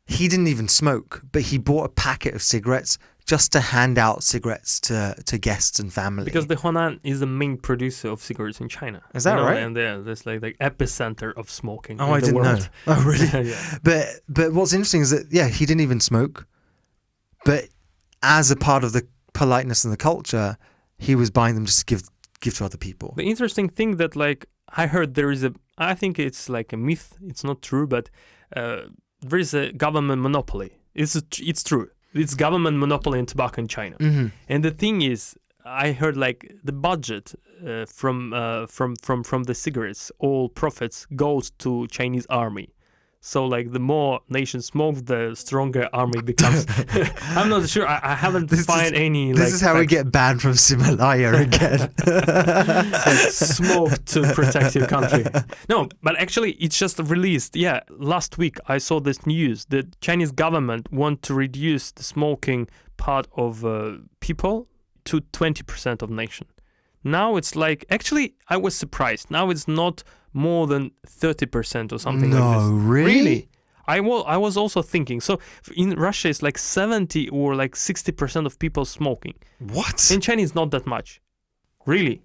he didn't even smoke, but he bought a packet of cigarettes just to hand out cigarettes to guests and family. Because the Hunan is the main producer of cigarettes in China. Is that right? And there's like the epicenter of smoking. Oh, I didn't know. Oh, really? Yeah. But what's interesting is that, he didn't even smoke. But as a part of the politeness and the culture, he was buying them just to give to other people. The interesting thing that, like, I heard I think it's like a myth. It's not true, but there is a government monopoly. It's true. It's government monopoly in tobacco in China. And the thing is, I heard like the budget from the cigarettes, all profits goes to Chinese army. So like the more nations smoke, the stronger army becomes. I'm not sure. I haven't found any. This is how we get banned from Himalaya again. Smoke to protect your country. No, but actually it's just released. Yeah, last week I saw this news that Chinese government want to reduce the smoking part of people to 20% of nation. Now it's like, actually I was surprised. Now it's not more than 30% or something like this. No, really? I was also thinking. So in Russia, it's like 70 or like 60% of people smoking. What? In China, it's not that much. Really.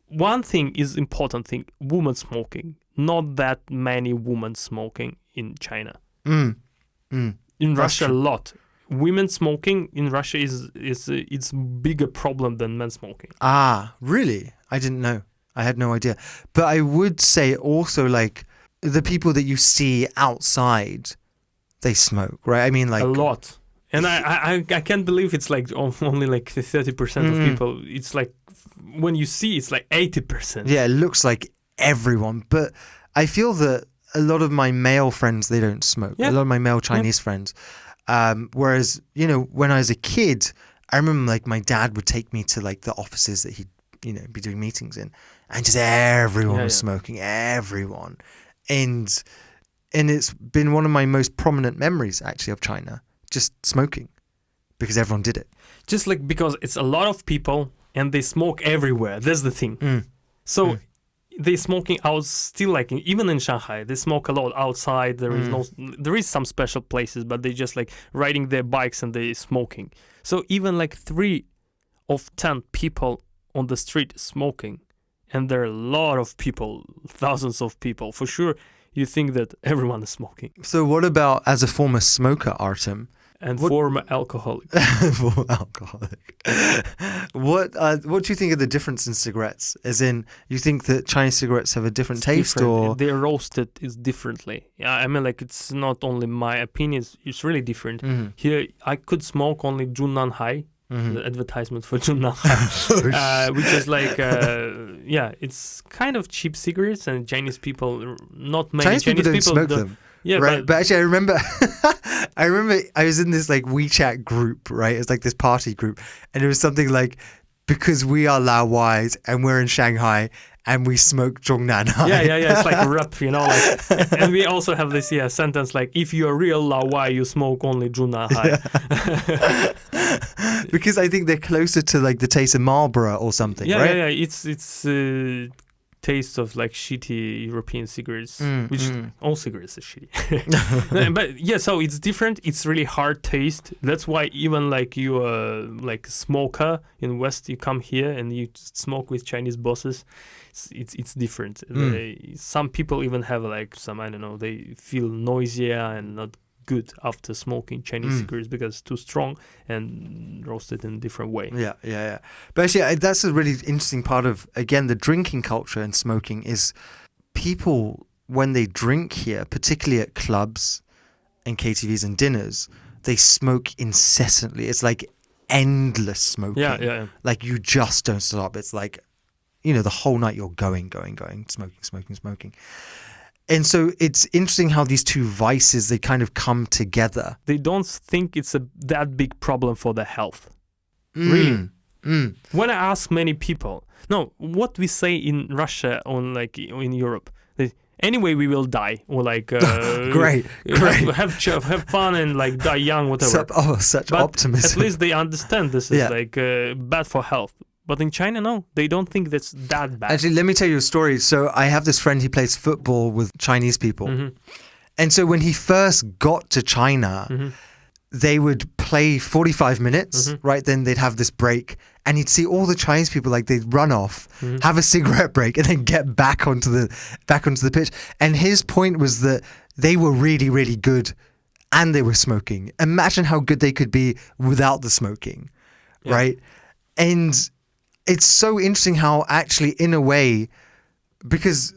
One thing is important thing, women smoking. Not that many women smoking in China. In Russia, a lot. Women smoking in Russia it's bigger problem than men smoking. Ah, really? I didn't know. I had no idea. But I would say also, like, the people that you see outside, they smoke, right? I mean, like... A lot. And I can't believe it's like only like 30% of people. It's like, when you see, it's like 80%. Yeah, it looks like everyone. But I feel that a lot of my male friends, they don't smoke. Yeah. A lot of my male Chinese friends. Whereas, when I was a kid, I remember like my dad would take me to like the offices that he'd, be doing meetings in, and just everyone was smoking, everyone. And it's been one of my most prominent memories actually of China, just smoking, because everyone did it. Just like, because it's a lot of people and they smoke everywhere. That's the thing. So they smoking out still, like even in Shanghai, they smoke a lot outside. There is some special places, but they just like riding their bikes and they smoking. So even like 3 of 10 people on the street smoking, and there are a lot of people, thousands of people. For sure, you think that everyone is smoking. So what about as a former smoker, Artem? And former alcoholic. Former alcoholic. What do you think of the difference in cigarettes? As in, you think that Chinese cigarettes have a different taste, different. Or they're roasted is differently? Yeah, I mean, like, it's not only my opinion; it's really different. Here, I could smoke only Junnan Hai. The advertisement for Junnan Hai, which is like, it's kind of cheap cigarettes, and Chinese people, not many Chinese people don't smoke them. Yeah, right. But actually, I remember I was in this like WeChat group, right? It's like this party group, and it was something like, because we are Lao Wais and we're in Shanghai and we smoke Zhongnan Hai. Yeah. It's like a rap, like, and we also have this sentence like, if you're a real Lao Wai, you smoke only Zhongnan Hai. Because I think they're closer to like the taste of Marlboro or something, right? Yeah. It's taste of like shitty European cigarettes, which all cigarettes are shitty. But so it's different. It's really hard taste. That's why even like you like a smoker in West, you come here and you smoke with Chinese bosses. It's different. Some people even have like some, I don't know, they feel noisier and not good after smoking Chinese cigarettes because it's too strong and roasted in a different way. Yeah. But actually, that's a really interesting part of, again, the drinking culture and smoking is people, when they drink here, particularly at clubs and KTVs and dinners, they smoke incessantly. It's like endless smoking. Yeah. Like you just don't stop. It's like, the whole night you're going, smoking. And so it's interesting how these two vices, they kind of come together. They don't think it's that big problem for their health. Really. When I ask many people, no, what we say in Russia or like in Europe, anyway we will die, or like great. have fun and like die young, whatever. Such but optimism. At least they understand this is like bad for health. But in China, no, they don't think that's that bad. Actually, let me tell you a story. So I have this friend, he plays football with Chinese people. And so when he first got to China, they would play 45 minutes, right? Then they'd have this break, and he'd see all the Chinese people, like they'd run off, have a cigarette break, and then get back onto the pitch. And his point was that they were really, really good, and they were smoking. Imagine how good they could be without the smoking, right? And it's so interesting how actually, in a way, because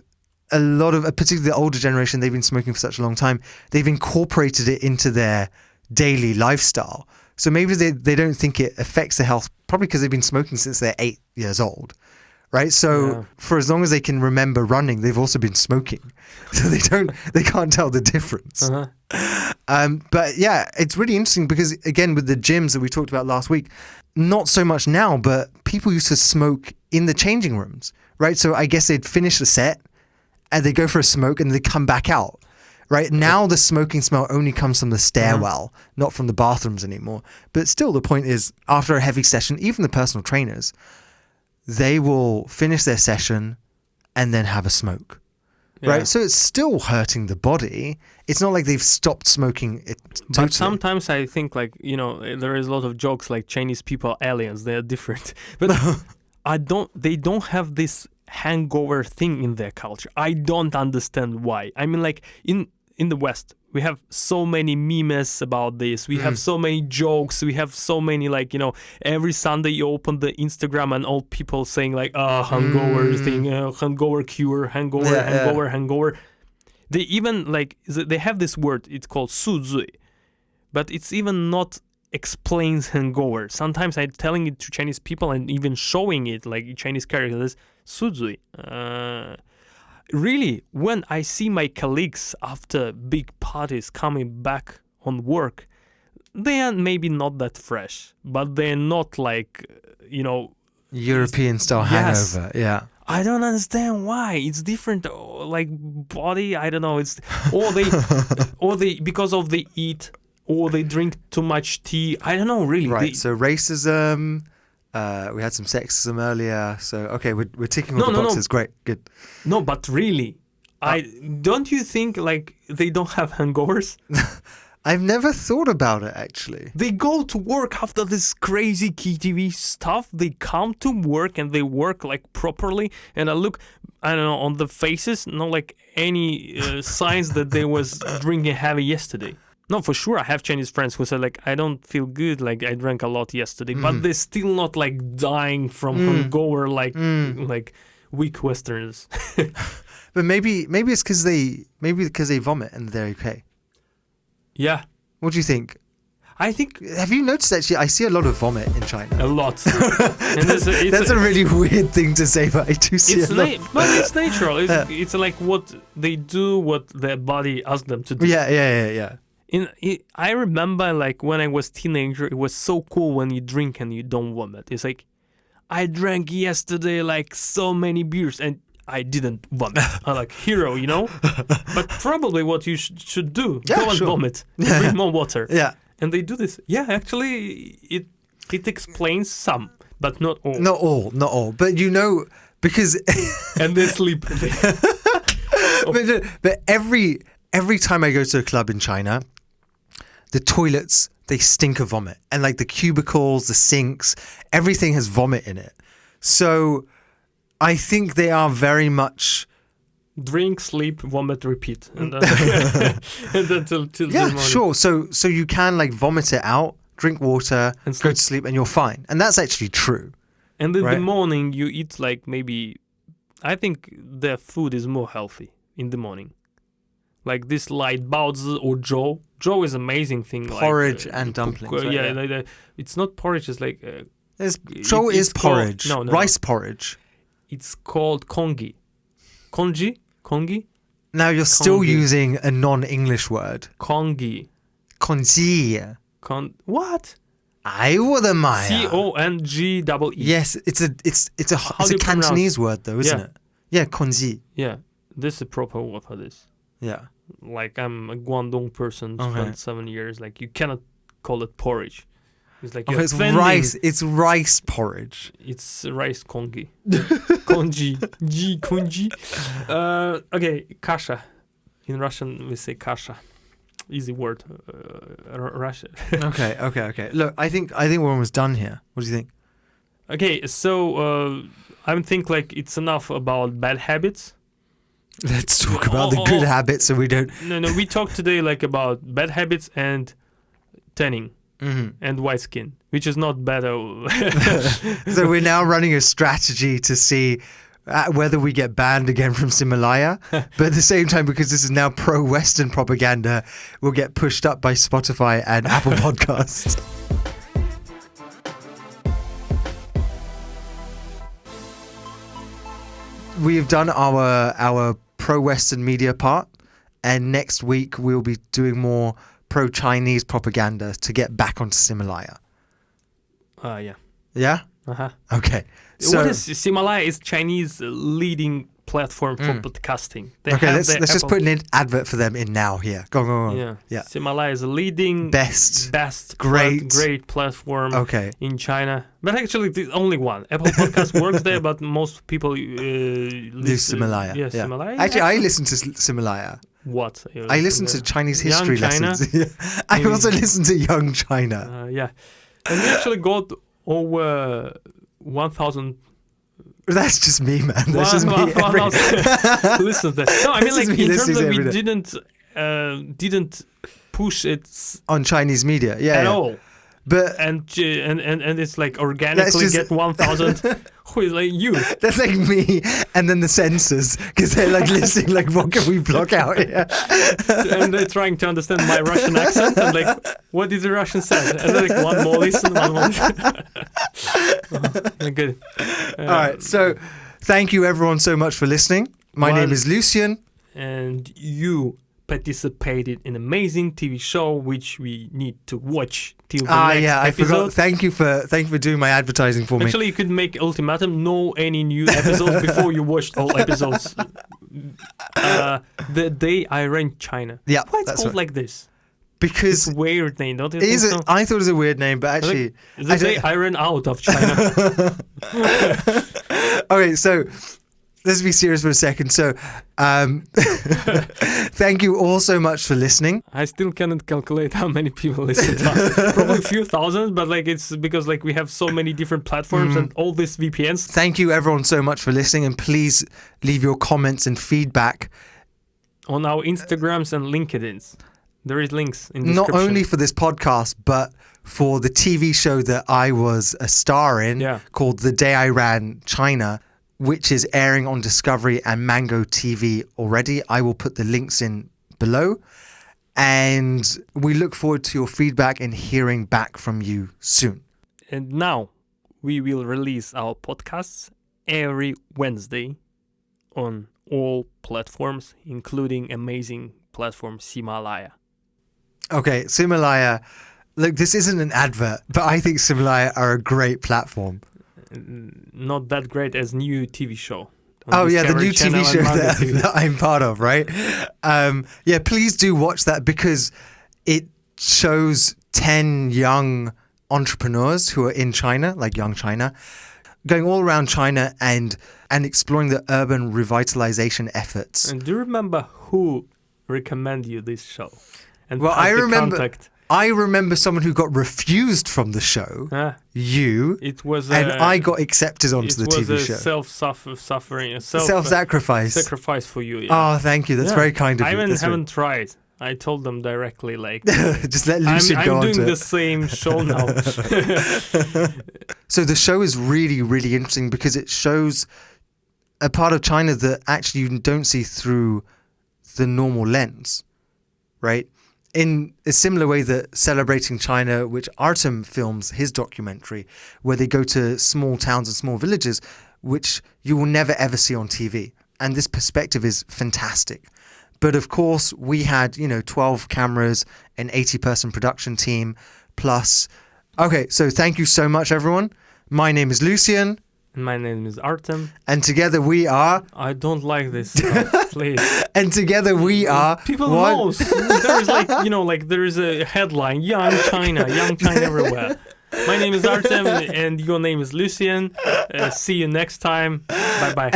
a lot of, particularly the older generation, they've been smoking for such a long time, they've incorporated it into their daily lifestyle. So maybe they don't think it affects their health, probably because they've been smoking since they're 8 years old, right? So for as long as they can remember running, they've also been smoking. So they can't tell the difference. But yeah, it's really interesting because, again, with the gyms that we talked about last week, not so much now, but people used to smoke in the changing rooms, right? So I guess they'd finish the set and they go for a smoke and they come back out, right? Now the smoking smell only comes from the stairwell, not from the bathrooms anymore. But still, the point is, after a heavy session, even the personal trainers, they will finish their session and then have a smoke, right? So it's still hurting the body. It's not like they've stopped smoking it totally. But sometimes I think, like, there is a lot of jokes like Chinese people are aliens, they are different. But they don't have this hangover thing in their culture. I don't understand why. I mean, like in the West, we have so many memes about this. We have so many jokes. We have so many, like, every Sunday you open the Instagram and all people saying like, hangover thing, hangover cure, hangover. They even, like, they have this word, it's called 宿醉, but it's even not explains hangover. Sometimes I'm telling it to Chinese people and even showing it, like Chinese characters, 宿醉. Really, when I see my colleagues after big parties coming back on work, they are maybe not that fresh, but they're not like, European style hangover. Yeah. I don't understand why. It's different, like body. I don't know. It's or they because of they eat or they drink too much tea. I don't know really. Right. So racism. We had some sexism earlier. So okay, we're ticking all the boxes. Great, good. No, but really, don't you think like they don't have hangovers? I've never thought about it, actually. They go to work after this crazy KTV stuff. They come to work and they work like properly. And I look, I don't know, on the faces, not like any signs that they was drinking heavy yesterday. No, for sure, I have Chinese friends who say like, I don't feel good, like I drank a lot yesterday. But they're still not like dying from hangover like weak Westerners. But maybe it's because they vomit and they're okay. Yeah. What do you think? I think... Have you noticed actually, I see a lot of vomit in China. A lot. And that's a really weird thing to say, but I do see a lot. But it's natural. It's like what they do, what their body asks them to do. Yeah. I remember like when I was teenager, it was so cool when you drink and you don't vomit. It's like, I drank yesterday like so many beers and I didn't vomit. I'm like, hero, But probably what you should do, go and vomit. Drink more water. Yeah. And they do this. Yeah, actually, it explains some, but not all. Not all. But because... and they sleep. But every time I go to a club in China, the toilets, they stink of vomit. And like the cubicles, the sinks, everything has vomit in it. So... I think they are very much drink, sleep, vomit, repeat, and then till the morning. Sure. So you can like vomit it out, drink water, and go to sleep, and you're fine. And that's actually true. And in the morning, you eat like maybe. I think their food is more healthy in the morning, like this light baozi or zhou. Zhou is amazing thing. Porridge and dumplings. Like, it's not porridge. It's like. Zhou is porridge. No, rice porridge. It's called kongi. Kongi? Now you're still using a non-English word. Kongi. Kongi. What? I我的妈呀. Congee. Yes, it's a How do you pronounce? Cantonese word though, isn't it? Yeah, konji. Yeah, this is a proper word for this. Yeah. Like I'm a Guangdong person, spent 7 years. Like you cannot call it porridge. It's like it's rice. It's rice porridge. It's rice kongi. Konji. Konji. Okay, kasha. In Russian we say kasha. Easy word. Russia. Okay. Look, I think we're almost done here. What do you think? Okay, so I think like it's enough about bad habits. Let's talk about the good habits so we don't... No, we talked today like about bad habits and tanning and white skin, which is not bad. So we're now running a strategy to see whether we get banned again from Himalaya. But at the same time, because this is now pro-Western propaganda, we'll get pushed up by Spotify and Apple Podcasts. We have done our pro-Western media part, and next week we'll be doing more pro-Chinese propaganda to get back onto Himalaya. Yeah. Yeah? Uh-huh. Okay. So, what is Himalaya? Is Chinese leading platform for podcasting. Let's just put an advert for them in now here. Go on. Yeah. Himalaya is a leading best great platform in China. But actually the only one. Apple Podcast works there, but most people use Himalaya. Himalaya. Actually, I listen to Himalaya. What? I listen to Chinese history lessons. I also listen to Young China. And we actually got over 1,000. That's just me, man. That's just me. Listen to that. No, I mean, like in terms of we didn't push it on Chinese media, at all. But and it's like organically get 1,000. Who is like you? That's like me, and then the censors, because they're like listening, like what can we block out here? And they're trying to understand my Russian accent, and like, what did the Russian say? And they're like, one more listen, one more listen. Good. All right, so thank you everyone so much for listening. My name is Lucien, and you participated in an amazing TV show which we need to watch till the next episode. I forgot. Thank you for doing my advertising for me. Actually, you could make ultimatum: no any new episodes before you watched all episodes. The day I ran China. Yeah, why it's called like this? Because it's a weird name, don't you think so? I thought it was a weird name, but actually, the day I ran out of China. Okay, so. Let's be serious for a second. So, thank you all so much for listening. I still cannot calculate how many people listen to us. Probably a few thousand, but like it's because like we have so many different platforms and all these VPNs. Thank you everyone so much for listening, and please leave your comments and feedback on our Instagrams and LinkedIns. There is links in the description. Not only for this podcast, but for the TV show that I was a star in called The Day I Ran China, which is airing on Discovery and Mango TV already. I will put the links in below. And we look forward to your feedback and hearing back from you soon. And now we will release our podcasts every Wednesday on all platforms, including amazing platform Himalaya. Okay, Himalaya. Look, this isn't an advert, but I think Himalaya are a great platform. Not that great as new TV show. The new TV show that I'm part of, right? Please do watch that because it shows 10 young entrepreneurs who are in China, like Young China, going all around China and exploring the urban revitalization efforts. And do you remember who recommended you this show? And I remember someone who got refused from the show. You. It was, and I got accepted onto the TV show. Self-sacrifice. Sacrifice for you. Yeah. Oh, thank you. That's very kind of you. I haven't tried. I told them directly, like, just let Lucien go on to it. I'm doing the same show now. So the show is really, really interesting because it shows a part of China that actually you don't see through the normal lens, right? In a similar way that Celebrating China, which Artem films his documentary, where they go to small towns and small villages, which you will never ever see on TV. And this perspective is fantastic. But of course, we had, 12 cameras, an 80-person production team, plus Okay, so thank you so much, everyone. My name is Lucien. And my name is Artem. And together we are... I don't like this stuff, please. And together we are... People know. There's there is a headline, Young China everywhere. My name is Artem and your name is Lucien. See you next time. Bye-bye.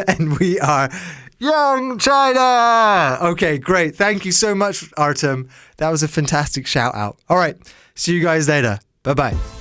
And we are Young China. Okay, great. Thank you so much, Artem. That was a fantastic shout out. All right. See you guys later. Bye-bye.